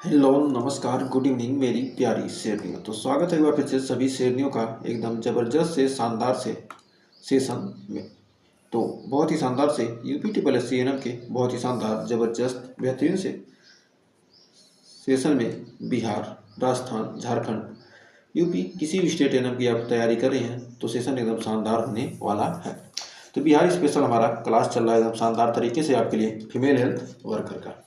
Hello नमस्कार good evening मेरी प्यारी शेरनियों। तो स्वागत है एक बार फिर से सभी शेरनियों का एकदम ज़बरदस्त से शानदार से सेशन में। तो बहुत ही शानदार से यूपी ट्रिपल एस सी के बहुत ही शानदार ज़बरदस्त बेहतरीन से सेशन में बिहार, राजस्थान, झारखंड, यूपी किसी भी स्टेट एनएम की आप तैयारी कर रहे हैं तो सेशन एकदम शानदार होने वाला है। तो बिहार स्पेशल हमारा क्लास चल रहा है एकदम शानदार तरीके से आपके लिए फीमेल हेल्थ वर्कर का।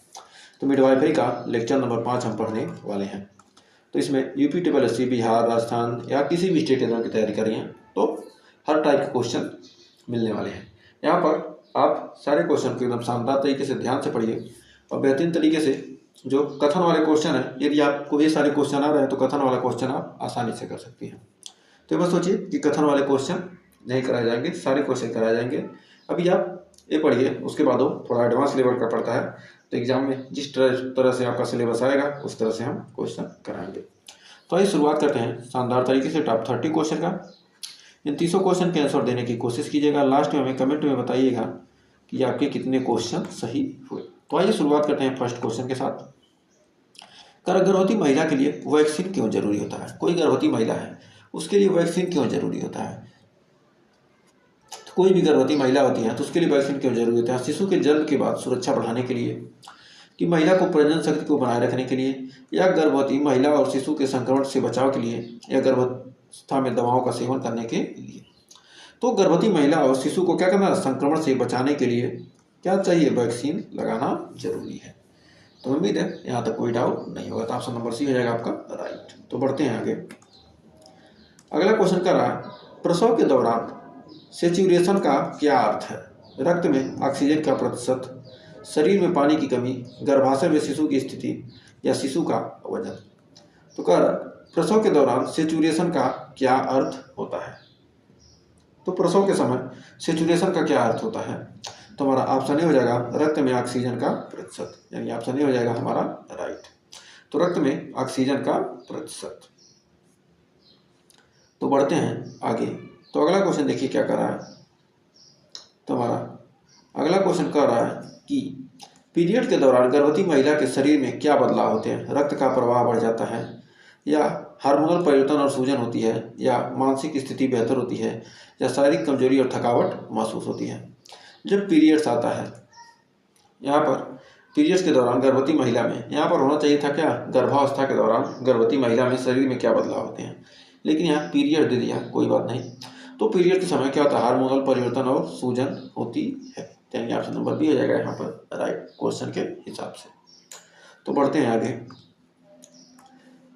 तो मिडवाइफरी का लेक्चर नंबर 5 हम पढ़ने वाले हैं। तो इसमें UP triple S C, Bihar, Rajasthan या किसी भी स्टेट एग्जाम की तैयारी कर रही हैं तो हर टाइप के क्वेश्चन मिलने वाले हैं। यहाँ पर आप सारे क्वेश्चन को एकदम शानदार तरीके से ध्यान से पढ़िए और बेहतरीन तरीके से जो कथन वाले क्वेश्चन हैं, यदि आपको ये सारे क्वेश्चन आ रहे हैं तो कथन वाला क्वेश्चन आप आसानी से कर सकती हैं। तो बस सोचिए कि कथन वाले क्वेश्चन नहीं कराए जाएंगे, सारे क्वेश्चन कराए जाएंगे। अभी आप ये पढ़िए, उसके बाद वो थोड़ा एडवांस लेवल का पड़ता है तो एग्जाम में जिस तरह से आपका सिलेबस आएगा उस तरह से हम क्वेश्चन कराएंगे। तो आइए शुरुआत करते हैं शानदार तरीके से टॉप 30 क्वेश्चन का। इन 300 क्वेश्चन के आंसर देने की कोशिश कीजिएगा। लास्ट में हमें कमेंट में बताइएगा कि आपके कितने क्वेश्चन सही हुए। तो आइए शुरुआत करते हैं फर्स्ट क्वेश्चन के साथ। गर्भवती महिला के लिए वैक्सीन क्यों जरूरी होता है? कोई गर्भवती महिला है उसके लिए वैक्सीन क्यों जरूरी होता है? कोई भी गर्भवती महिला होती है तो उसके लिए वैक्सीन क्यों जरूरी होता है? शिशु के जन्म के बाद सुरक्षा बढ़ाने के लिए, कि महिला को प्रजनन शक्ति को बनाए रखने के लिए, या गर्भवती महिला और शिशु के संक्रमण से बचाव के लिए, या गर्भावस्था में दवाओं का सेवन करने के लिए। तो गर्भवती महिला और शिशु को क्या करना है? संक्रमण से बचाने के लिए क्या चाहिए? वैक्सीन लगाना जरूरी है। तो उम्मीद है यहाँ तक कोई डाउट नहीं होगा। तो ऑप्शन नंबर सी हो जाएगा आपका राइट। तो बढ़ते हैं आगे। अगला क्वेश्चन कर रहा है, प्रसव के दौरान सेचुरेशन का क्या अर्थ है? रक्त में ऑक्सीजन का प्रतिशत, शरीर में पानी की कमी, गर्भाशय में शिशु की स्थिति, या शिशु का वजन। तो प्रसव के दौरान सेचुरेशन का क्या अर्थ होता है? तो प्रसव के समय सेचुरेशन का क्या अर्थ होता है? तो हमारा ऑप्शन ए हो जाएगा रक्त में ऑक्सीजन का प्रतिशत, यानी ऑप्शन ए हो जाएगा हमारा राइट। तो रक्त में ऑक्सीजन का प्रतिशत। तो बढ़ते हैं आगे। तो अगला क्वेश्चन देखिए क्या कर रहा है। तो हमारा अगला क्वेश्चन कह रहा है कि पीरियड के दौरान गर्भवती महिला के शरीर में क्या बदलाव होते हैं? रक्त का प्रवाह बढ़ जाता है, या हार्मोनल परिवर्तन और सूजन होती है, या मानसिक स्थिति बेहतर होती है, या शारीरिक कमजोरी और थकावट महसूस होती है? जब पीरियड्स आता है, यहाँ पर पीरियड्स के दौरान गर्भवती महिला में, यहाँ पर होना चाहिए था क्या? गर्भावस्था के दौरान गर्भवती महिला में शरीर में क्या बदलाव होते हैं, लेकिन यहाँ पीरियड दे दिया, कोई बात नहीं। तो पीरियड के समय क्या होता है? हार्मोनल परिवर्तन और सूजन होती है, यानी ऑप्शन नंबर बी हो जाएगा यहाँ पर राइट क्वेश्चन के हिसाब से। तो बढ़ते हैं आगे।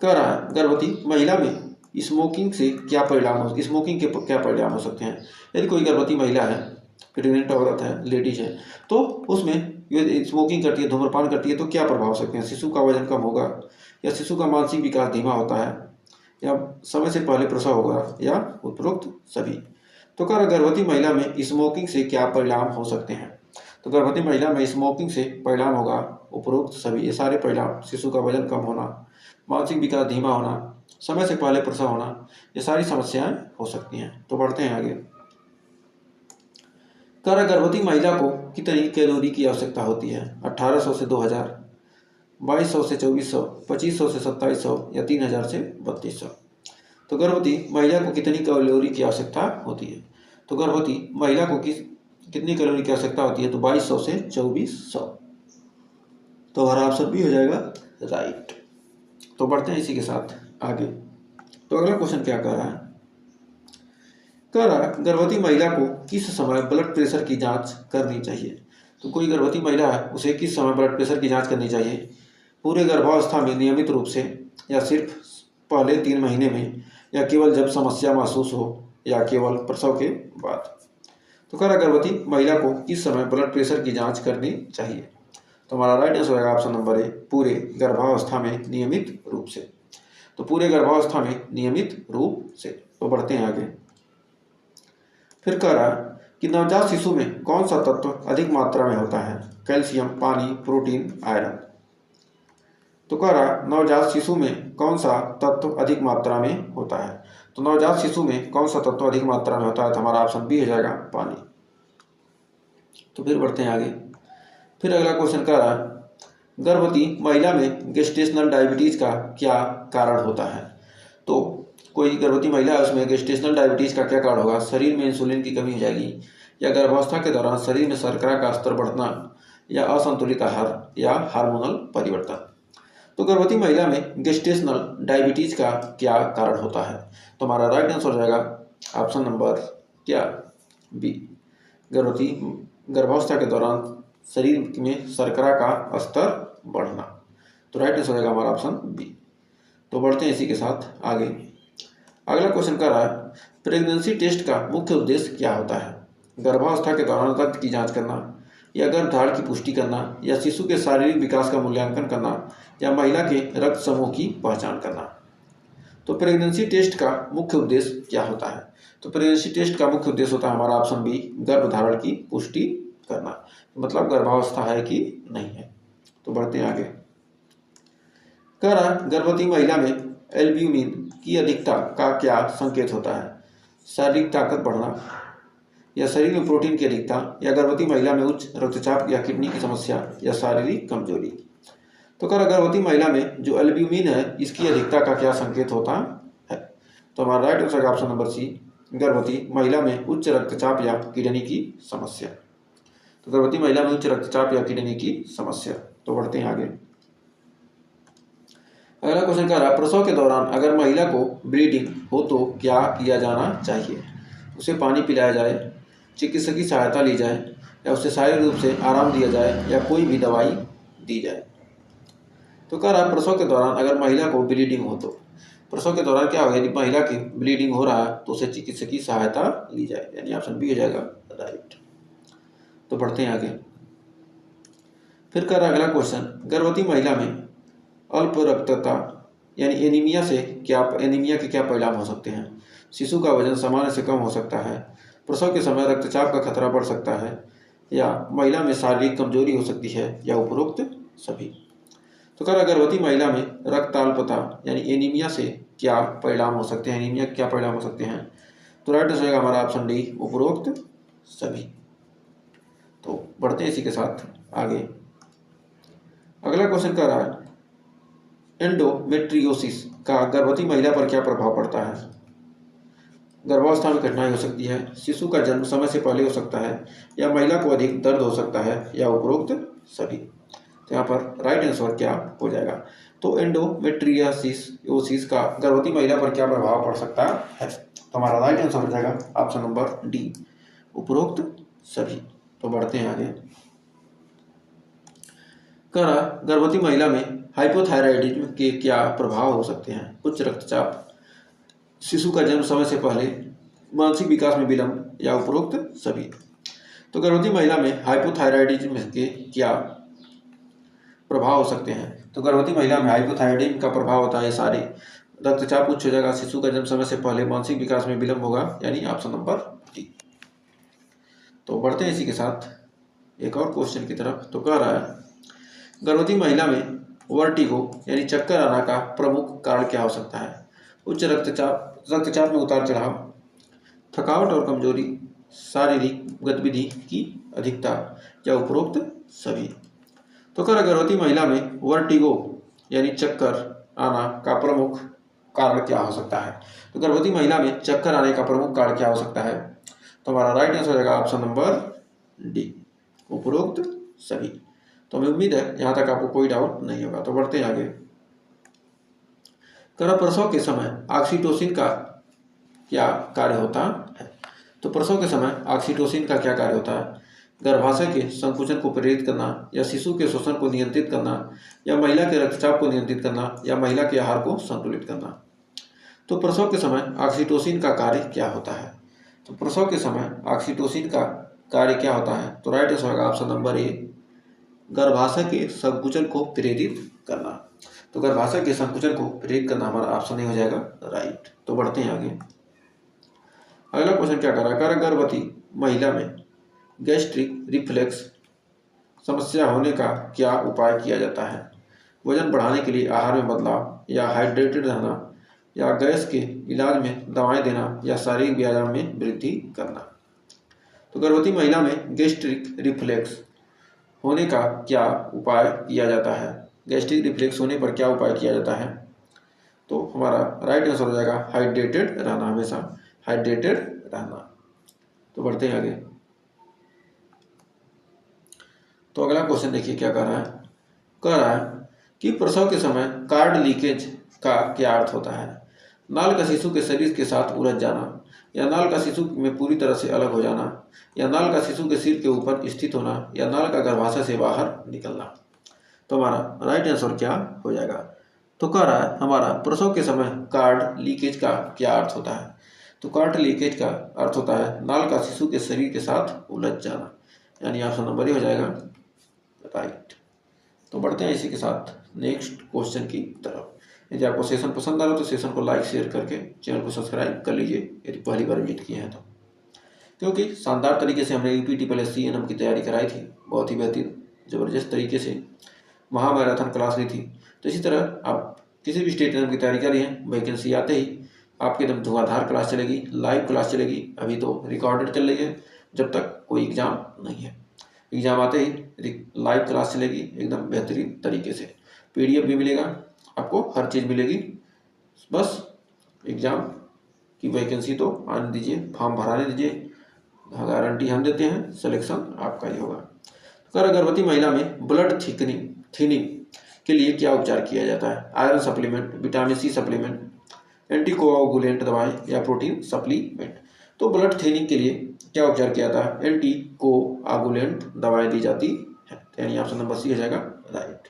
कह रहा है गर्भवती महिला में स्मोकिंग से क्या परिणाम स्मोकिंग के क्या परिणाम हो सकते हैं? यदि कोई गर्भवती महिला है, प्रेग्नेंट औरत है, लेडीज है, तो उसमें ये स्मोकिंग करती है, धूम्रपान करती है, तो क्या प्रभाव हो सकते हैं? शिशु का वजन कम होगा, या शिशु का मानसिक विकास धीमा होता है, या समय से पहले प्रसव होगा, या उपरोक्त सभी। तो कह रहा गर्भवती महिला में स्मोकिंग से क्या परिणाम हो सकते हैं? तो गर्भवती महिला में स्मोकिंग से परिणाम होगा उपरोक्त सभी। ये सारे परिणाम, शिशु का वजन कम होना, मानसिक विकास धीमा होना, समय से पहले प्रसव होना, ये सारी समस्याएं हो सकती हैं। तो बढ़ते हैं आगे। कह रहा गर्भवती महिला को कितनी कैलोरी की आवश्यकता होती है? 1800 से 2000, 2200 से 2400, 2500 से 2700, या 3000 से 3200। तो गर्भवती महिला को कितनी कैलोरी की आवश्यकता होती है? तो गर्भवती महिला को कितनी कैलोरी की आवश्यकता होती है? तो 2200 से 2400। तो हमारा ऑप्शन बी हो जाएगा राइट। तो बढ़ते हैं इसी के साथ आगे। तो अगला क्वेश्चन क्या कह रहा है? कह रहा है गर्भवती महिला को किस समय ब्लड प्रेशर की जांच करनी चाहिए? तो कोई गर्भवती महिला है उसे किस समय ब्लड प्रेशर की जांच करनी चाहिए? पूरे गर्भावस्था में नियमित रूप से, या सिर्फ पहले 3 महीने में, या केवल जब समस्या महसूस हो, या केवल प्रसव के बाद? तो कह रहा गर्भवती महिला को किस समय ब्लड प्रेशर की जांच करनी चाहिए? तो हमारा राइट आंसर होगा ऑप्शन नंबर ए, पूरे गर्भावस्था में नियमित रूप से। तो पूरे गर्भावस्था में नियमित रूप से। तो बढ़ते हैं आगे। फिर कह रहा कि नवजात शिशु में कौन सा तत्व अधिक मात्रा में होता है? कैल्शियम, पानी, प्रोटीन, आयरन। तो कह रहा नवजात शिशु में कौन सा तत्व अधिक मात्रा में होता है? तो नवजात शिशु में कौन सा तत्व अधिक मात्रा में होता है? तो हमारा ऑप्शन बी हो जाएगा पानी। तो फिर बढ़ते हैं आगे। फिर अगला क्वेश्चन कह रहा गर्भवती महिला में गेस्टेशनल डायबिटीज का क्या कारण होता है? तो कोई गर्भवती महिला है उसमें गेस्टेशनल डायबिटीज का क्या कारण होगा? शरीर में इंसुलिन की कमी हो जाएगी, या गर्भावस्था के दौरान शरीर में शर्करा का स्तर बढ़ना, या असंतुलित आहार, या हार्मोनल परिवर्तन। तो गर्भवती महिला में गेस्टेशनल डायबिटीज का क्या कारण होता है? तो हमारा राइट आंसर हो जाएगा ऑप्शन नंबर क्या, बी, गर्भावस्था के दौरान शरीर में शर्करा का स्तर बढ़ना। तो राइट आंसर हो जाएगा हमारा ऑप्शन बी। तो बढ़ते हैं इसी के साथ आगे। अगला क्वेश्चन कर रहा है, प्रेगनेंसी टेस्ट का मुख्य उद्देश्य क्या होता है? गर्भावस्था के दौरान रक्त की जांच करना, या गर्भधारण की पुष्टि करना, या शिशु के शारीरिक विकास का मूल्यांकन करना, या महिला के रक्त समूह की पहचान करना। तो प्रेगनेंसी टेस्ट का मुख्य उद्देश्य क्या होता है? तो प्रेगनेंसी टेस्ट का मुख्य उद्देश्य होता है हमारा ऑप्शन बी, गर्भधारण की पुष्टि करना, मतलब गर्भावस्था है कि नहीं है। तो बढ़ते हैं आगे। कह रहा है, गर्भवती महिला में एल्ब्यूमिन की अधिकता का क्या संकेत होता है? शारीरिक ताकत बढ़ना, या शरीर में प्रोटीन की अधिकता, या गर्भवती महिला में उच्च रक्तचाप या किडनी की समस्या, या शारीरिक कमजोरी। तो कह रहा गर्भवती महिला में जो एल्ब्यूमिन है इसकी अधिकता का क्या संकेत होता है? तो हमारा right answer option number C, गर्भवती महिला में उच्च रक्तचाप या किडनी की समस्या। तो गर्भवती महिला में उच्च रक्तचाप या किडनी की समस्या। तो बढ़ते हैं आगे। अगला क्वेश्चन कह रहा है, प्रसव के दौरान अगर महिला को ब्लीडिंग हो तो क्या किया जाना चाहिए? उसे पानी पिलाया जाए, चिकित्सक की सहायता ली जाए, या उसे शारीरिक रूप से आराम दिया जाए, या कोई भी दवाई दी जाए। तो कह रहा है, प्रसव के दौरान अगर महिला को ब्लीडिंग हो तो प्रसव के दौरान क्या होगा? यदि महिला की ब्लीडिंग हो रहा है तो उसे चिकित्सक की सहायता ली जाए, यानी ऑप्शन बी हो जाएगा राइट। तो बढ़ते हैं आगे। फिर कर अगला क्वेश्चन, गर्भवती महिला में अल्प रक्तता यानी एनीमिया के क्या परिणाम हो सकते हैं? शिशु का वजन सामान्य से कम हो सकता है, प्रसव के समय रक्तचाप का खतरा बढ़ सकता है, या महिला में शारीरिक कमजोरी हो सकती है, या उपरोक्त सभी। तो कह रहा गर्भवती महिला में रक्त अल्पता यानी एनीमिया से क्या परिणाम हो सकते हैं? एनीमिया के क्या परिणाम हो सकते हैं? तो राइट आंसर होगा हमारा ऑप्शन डी, उपरोक्त सभी। तो बढ़ते हैं इसी के साथ आगे। अगला क्वेश्चन कह रहा है, एंडोमेट्रियोसिस का गर्भवती महिला पर क्या प्रभाव पड़ता है? गर्भावस्था में कठिनाई हो सकती है, शिशु का जन्म समय से पहले हो सकता है, या महिला को अधिक दर्द हो सकता है, या उपरोक्त सभी। तो यहाँ पर राइट आंसर क्या हो जाएगा? तो एंडोमेट्रियोसिस का गर्भवती महिला पर क्या प्रभाव पड़ सकता है? तो हमारा राइट आंसर हो जाएगा ऑप्शन नंबर डी, उपरोक्त सभी। तो बढ़ते हैं आगे। कह रहा गर्भवती महिला में हाइपोथायराइडिज्म के क्या प्रभाव हो सकते हैं? उच्च रक्तचाप, शिशु का जन्म समय से पहले, मानसिक विकास में विलंब, या उपरोक्त सभी। तो गर्भवती महिला में हाइपोथायराइडिज्म के क्या प्रभाव हो सकते हैं? तो गर्भवती महिला में हाइपोथायराइडिज्म का प्रभाव होता है सारे, रक्तचाप उच्च हो जाएगा, शिशु का जन्म समय से पहले, मानसिक विकास में विलंब होगा, यानी ऑप्शन नंबर डी। तो बढ़ते हैं इसी के साथ एक और क्वेश्चन की तरफ। तो कह रहा है, गर्भवती महिला में वर्टिगो यानी चक्कर आना का प्रमुख कारण क्या हो सकता है? उच्च रक्तचाप में उतार चढ़ाव, थकावट और कमजोरी, शारीरिक गतिविधि की अधिकता, या उपरोक्त सभी। तो कर गर्भवती महिला में वर्टिगो यानी चक्कर आना का प्रमुख कारण क्या हो सकता है? तो गर्भवती महिला में चक्कर आने का प्रमुख कारण क्या हो सकता है? तो हमारा राइट आंसर हो जाएगा ऑप्शन नंबर डी, उपरोक्त सभी। तो हमें उम्मीद है यहाँ तक आपको कोई डाउट नहीं होगा। तो बढ़ते हैं आगे। प्रसव के समय ऑक्सीटोसिन का क्या कार्य होता है? तो प्रसव के समय ऑक्सीटोसिन का क्या कार्य होता है? गर्भाशय के संकुचन को प्रेरित करना, या शिशु के शोषण को नियंत्रित करना, या महिला के रक्तचाप को नियंत्रित करना, या महिला के आहार को संतुलित करना। तो प्रसव के समय ऑक्सीटोसिन का कार्य क्या होता है? तो प्रसव के समय ऑक्सीटोसिन का कार्य क्या होता है? तो राइट आंसर होगा ऑप्शन नंबर ए, गर्भाशय के संकुचन को प्रेरित करना। तो गर्भाशय के संकुचन को प्रेरित करना हमारा ऑप्शन ए हो जाएगा राइट। तो बढ़ते हैं आगे। अगला क्वेश्चन क्या कर रहा है? गर्भवती महिला में गैस्ट्रिक रिफ्लेक्स समस्या होने का क्या उपाय किया जाता है? वजन बढ़ाने के लिए आहार में बदलाव, या हाइड्रेटेड रहना, या गैस के इलाज में दवाएं देना, या शारीरिक व्यायाम में वृद्धि करना। तो गर्भवती महिला में गैस्ट्रिक रिफ्लेक्स होने का क्या उपाय किया जाता है? गैस्ट्रिक रिफ्लेक्स होने पर क्या उपाय किया जाता है? तो हमारा राइट आंसर हो जाएगा हाइड्रेटेड रहना, हमेशा हाइड्रेटेड रहना। तो बढ़ते हैं आगे। तो अगला क्वेश्चन देखिए क्या कह रहा है कि प्रसव के समय कार्ड लीकेज का क्या अर्थ होता है? नाल का शिशु के शरीर के साथ उलझ जाना, या नाल का शिशु में पूरी तरह से अलग हो जाना, या नाल का शिशु के सिर के ऊपर स्थित होना, या नाल का गर्भाशय से बाहर निकलना। तो हमारा राइट आंसर क्या हो जाएगा? तो कह रहा है हमारा प्रसव के समय कार्ड लीकेज का क्या अर्थ होता है? तो कार्ड लीकेज का अर्थ होता है नाल का शिशु के शरीर के साथ उलझ जाना, यानी ऑप्शन नंबर ही हो जाएगा राइट। तो बढ़ते हैं इसी के साथ नेक्स्ट क्वेश्चन की तरफ। यदि आपको सेशन पसंद आ रहा है तो सेशन को लाइक शेयर करके चैनल को सब्सक्राइब कर लीजिए यदि पहली बार विजिट किए हैं तो, क्योंकि शानदार तरीके से हमने यूपी ट्रिपल एस CNM की तैयारी कराई थी, बहुत ही बेहतरीन ज़बरदस्त तरीके से महामैराथन क्लास ली थी। तो इसी तरह आप किसी भी स्टेट एग्जाम की तैयारी कर रही हैं, वैकेंसी आते ही आपकी एकदम धुआंधार क्लास चलेगी, लाइव क्लास चलेगी। अभी तो रिकॉर्डेड चल रही है जब तक कोई एग्ज़ाम नहीं है, एग्ज़ाम आते ही लाइव क्लास चलेगी एकदम बेहतरीन तरीके से। PDF भी मिलेगा आपको, हर चीज़ मिलेगी। बस एग्ज़ाम की वैकेंसी तो आने दीजिए, फॉर्म भराने दीजिए, गारंटी हम देते हैं सिलेक्शन आपका ही होगा। तो गर्भवती महिला में ब्लड थिनिंग के लिए क्या उपचार किया जाता है? Iron supplement, vitamin C supplement, anticoagulant दवाएं या प्रोटीन सप्लीमेंट। तो ब्लड थिनिंग के लिए क्या उपचार किया जाता है? एंटीकोआगुलेंट दवाएं दी जाती है, यानी ऑप्शन नंबर C हो जाएगा राइट।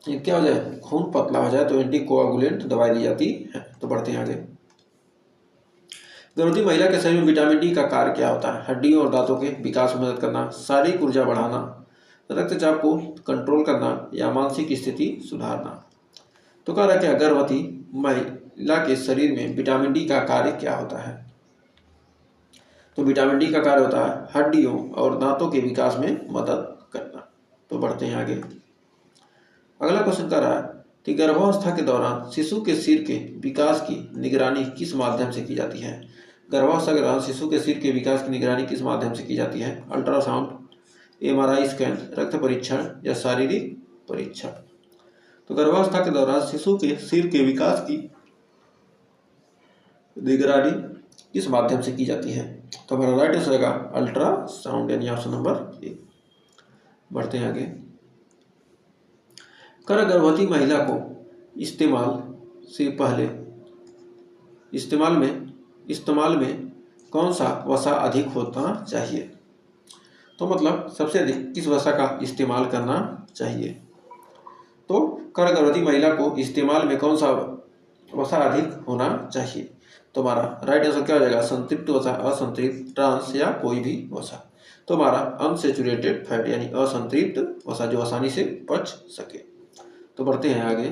क्या हो जाए, खून पतला हो जाए तो एंटीकोआगुलेंट दवाई दी जाती है। तो बढ़ते हैं आगे। गर्भवती महिला के शरीर में विटामिन D का कार्य क्या होता है? हड्डियों और दांतों के विकास में मदद करना, शारीरिक ऊर्जा बढ़ाना, रक्तचाप को कंट्रोल करना, या मानसिक स्थिति सुधारना। तो कह रहा है क्या गर्भवती महिला के शरीर में विटामिन D का कार्य क्या होता है? तो विटामिन D का कार्य होता है हड्डियों और दांतों के विकास में मदद करना। तो बढ़ते हैं आगे। अगला क्वेश्चन कह रहा है कि गर्भावस्था के दौरान शिशु के सिर के विकास की निगरानी किस माध्यम से की जाती है? गर्भावस्था के दौरान शिशु के सिर के विकास की निगरानी किस माध्यम से की जाती है? अल्ट्रासाउंड, MRI स्कैन, रक्त परीक्षण या शारीरिक परीक्षण। तो गर्भावस्था के दौरान शिशु के सिर के विकास की निगरानी किस माध्यम से की जाती है? तो हमारा राइट आंसर होगा अल्ट्रासाउंड, यानी ऑप्शन नंबर ए। बढ़ते हैं आगे। गर्भवती महिला को इस्तेमाल में कौन सा वसा अधिक होना चाहिए? तो मतलब सबसे अधिक किस वसा का इस्तेमाल करना चाहिए? तो गर्भवती महिला को इस्तेमाल में कौन सा वसा अधिक होना चाहिए? तो हमारा राइट आंसर क्या हो जाएगा? संतृप्त वसा, असंतृप्त, ट्रांस या कोई भी वसा। तो हमारा अनसैचुरेटेड फैट, यानी असंतृप्त वसा जो आसानी से पच सके। तो बढ़ते हैं आगे।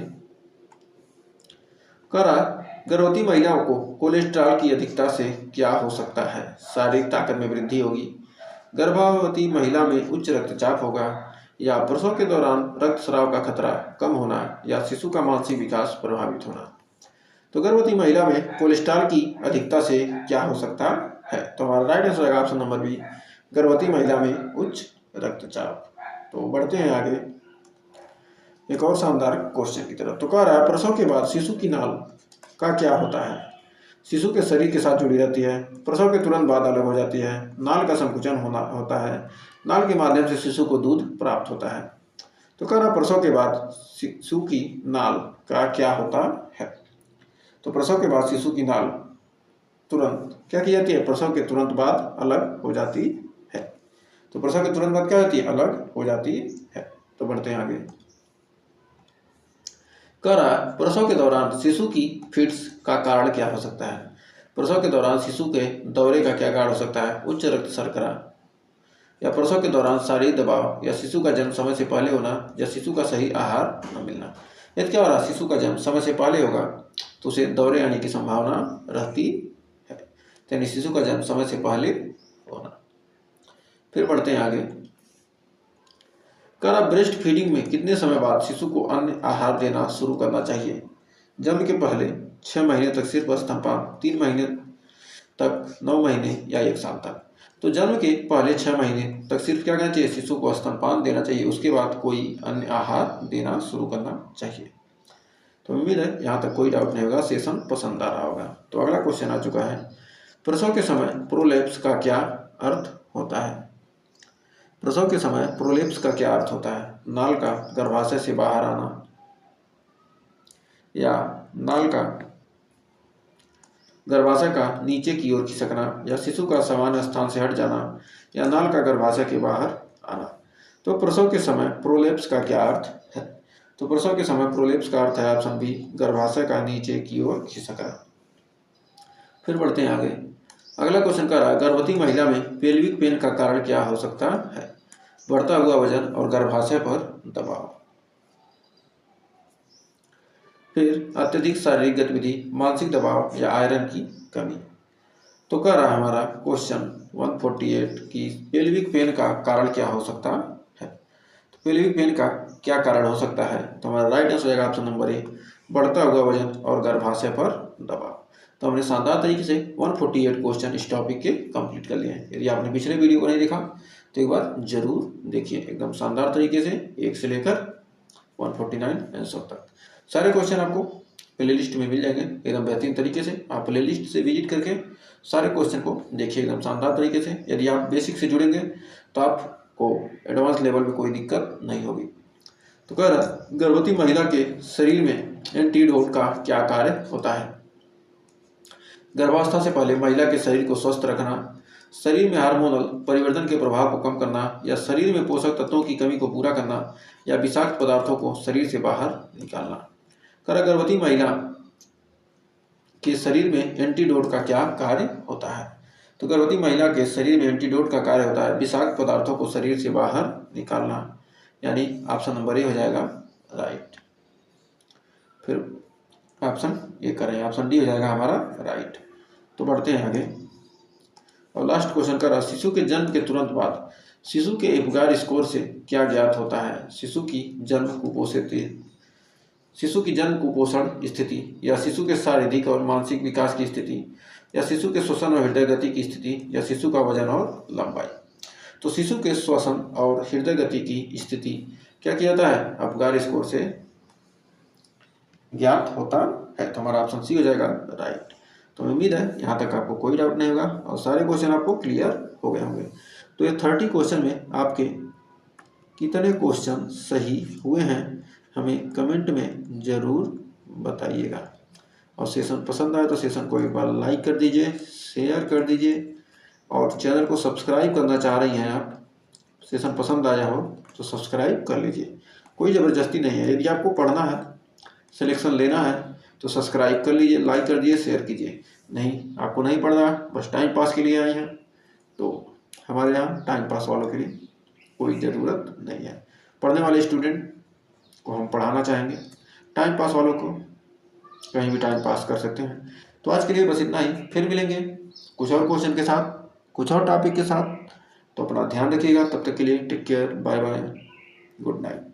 गर्भवती महिलाओं को कोलेस्ट्रॉल की अधिकता से क्या हो सकता है? शारीरिक ताकत में वृद्धि होगी, गर्भवती महिला में उच्च रक्तचाप होगा, या प्रसव के दौरान रक्तस्राव का खतरा कम होना, या शिशु का मानसिक विकास प्रभावित होना। तो गर्भवती महिला में कोलेस्ट्रॉल की अधिकता से क्या हो सकता है? तो हमारा राइट आंसर होगा ऑप्शन नंबर बी, गर्भवती महिला में उच्च रक्तचाप। तो बढ़ते हैं आगे एक और शानदार क्वेश्चन की तरफ। तो कह रहा है प्रसव के बाद शिशु की नाल का क्या होता है? शिशु के शरीर के साथ जुड़ी रहती है, प्रसव के तुरंत बाद अलग हो जाती है, नाल का संकुचन होता है, नाल के माध्यम से शिशु को दूध प्राप्त होता है। तो कह रहा प्रसव के बाद शिशु की नाल का क्या होता है? तो प्रसव के बाद शिशु की नाल तुरंत क्या की जाती है? प्रसव के तुरंत बाद अलग हो जाती है। तो प्रसव के तुरंत बाद क्या होती है? अलग हो जाती है। तो बढ़ते हैं आगे। कह रहा है प्रसव के दौरान शिशु की फिट्स का कारण क्या हो सकता है? प्रसव के दौरान शिशु के दौरे का क्या कारण हो सकता है? उच्च रक्त शर्करा, या प्रसव के दौरान शारीरिक दबाव, या शिशु का जन्म समय से पहले होना, या शिशु का सही आहार न मिलना। यदि क्या हो रहा है शिशु का जन्म समय से पहले होगा तो उसे दौरे आने की संभावना रहती है, यानी शिशु का जन्म समय से पहले होना। फिर बढ़ते हैं आगे। ब्रेस्ट फीडिंग में कितने समय बाद शिशु को अन्य आहार देना शुरू करना चाहिए? जन्म के पहले 6 महीने तक सिर्फ स्तनपान, 3 महीने तक 9 महीने या 1 साल तक। तो जन्म के पहले 6 महीने तक सिर्फ क्या करना चाहिए, शिशु को स्तनपान देना चाहिए, उसके बाद कोई अन्य आहार देना शुरू करना चाहिए। तो उम्मीद है यहाँ तक कोई डाउट नहीं होगा, सेशन पसंद आ रहा होगा। तो अगला क्वेश्चन आ चुका है, प्रसव के समय प्रोलैप्स का क्या अर्थ होता है। प्रसव के समय प्रोलैप्स का क्या अर्थ होता है, नाल का गर्भाशय से बाहर आना, या नाल का गर्भाशय का नीचे की ओर खिसकना, या शिशु का सामान्य स्थान से हट जाना, या नाल का गर्भाशय के बाहर आना। तो प्रसव के समय प्रोलैप्स का क्या अर्थ है, तो प्रसव के समय प्रोलैप्स का अर्थ है ऑप्शन बी, गर्भाशय का नीचे की ओर खिसकना। फिर बढ़ते हैं आगे। अगला क्वेश्चन कर रहा है, गर्भवती महिला में पेल्विक पेन का कारण क्या हो सकता है, बढ़ता हुआ वजन और गर्भाशय पर दबाव। फिर अत्यधिक शारीरिक गतिविधि, मानसिक दबाव, या आयरन की कमी। तो कह रहा है हमारा क्वेश्चन 148 की पेल्विक पेन का कारण क्या हो सकता है। तो पेल्विक पेन का क्या कारण हो सकता है, तो हमारा राइट आंसर हो जाएगा ऑप्शन नंबर ए, बढ़ता हुआ वजन और गर्भाशय पर दबाव। तो हमने शानदार तरीके से 148 क्वेश्चन इस टॉपिक के कंप्लीट कर लिए हैं। यदि आपने पिछले वीडियो को नहीं देखा तो एक बार जरूर देखिए, एकदम शानदार तरीके से 1 से लेकर 149 आंसर तक सारे क्वेश्चन आपको प्लेलिस्ट में मिल जाएंगे एकदम बेहतरीन तरीके से। आप प्लेलिस्ट से विजिट करके सारे क्वेश्चन को देखिए एकदम शानदार तरीके से। यदि आप बेसिक से जुड़ेंगे तो आपको एडवांस लेवल में कोई दिक्कत नहीं होगी। तो कह रहा गर्भवती महिला के शरीर में एंटीडोट का क्या कार्य होता है। गर्भावस्था से पहले महिला के शरीर को स्वस्थ रखना, शरीर में हार्मोनल परिवर्तन के प्रभाव को कम करना, या शरीर में पोषक तत्वों की कमी को पूरा करना, या विषाक्त पदार्थों को शरीर से बाहर निकालना। गर्भवती महिला के शरीर में एंटीडोट का क्या कार्य होता है। तो गर्भवती महिला के शरीर में एंटीडोट का कार्य होता है विषाक्त पदार्थों को शरीर से बाहर निकालना, यानी ऑप्शन नंबर ए हो जाएगा राइट। फिर ऑप्शन ए करें, ऑप्शन डी हो जाएगा हमारा राइट। तो बढ़ते हैं आगे और लास्ट क्वेश्चन का, शिशु के जन्म के तुरंत बाद शिशु के एपगार स्कोर से क्या ज्ञात होता है। शिशु की जन्म कुपोषण स्थिति, या शिशु के शारीरिक और मानसिक विकास की स्थिति, या शिशु के श्वसन और हृदय गति की स्थिति, या शिशु का वजन और लंबाई। तो शिशु के श्वसन और हृदय गति की स्थिति क्या किया जाता है, एपगार स्कोर से ज्ञात होता है। तो हमारा ऑप्शन सी हो जाएगा राइट। तो उम्मीद है यहाँ तक आपको कोई डाउट नहीं होगा और सारे क्वेश्चन आपको क्लियर हो गए होंगे। तो ये 30 क्वेश्चन में आपके कितने क्वेश्चन सही हुए हैं हमें कमेंट में ज़रूर बताइएगा। और सेशन पसंद आए तो सेशन को एक बार लाइक कर दीजिए, शेयर कर दीजिए, और चैनल को सब्सक्राइब करना चाह रही हैं आप, सेशन पसंद आया हो तो सब्सक्राइब कर लीजिए, कोई ज़बरदस्ती नहीं है। यदि आपको पढ़ना है, सिलेक्शन लेना है तो सब्सक्राइब कर लीजिए, लाइक कर दीजिए, शेयर कीजिए। नहीं, आपको नहीं पढ़ना, बस टाइम पास के लिए आई हैं, तो हमारे यहाँ टाइम पास वालों के लिए कोई ज़रूरत नहीं है। पढ़ने वाले स्टूडेंट को हम पढ़ाना चाहेंगे, टाइम पास वालों को कहीं भी टाइम पास कर सकते हैं। तो आज के लिए बस इतना ही, फिर मिलेंगे कुछ और क्वेश्चन के साथ, कुछ और टॉपिक के साथ। तो अपना ध्यान रखिएगा, तब तक के लिए take care, bye bye, good night.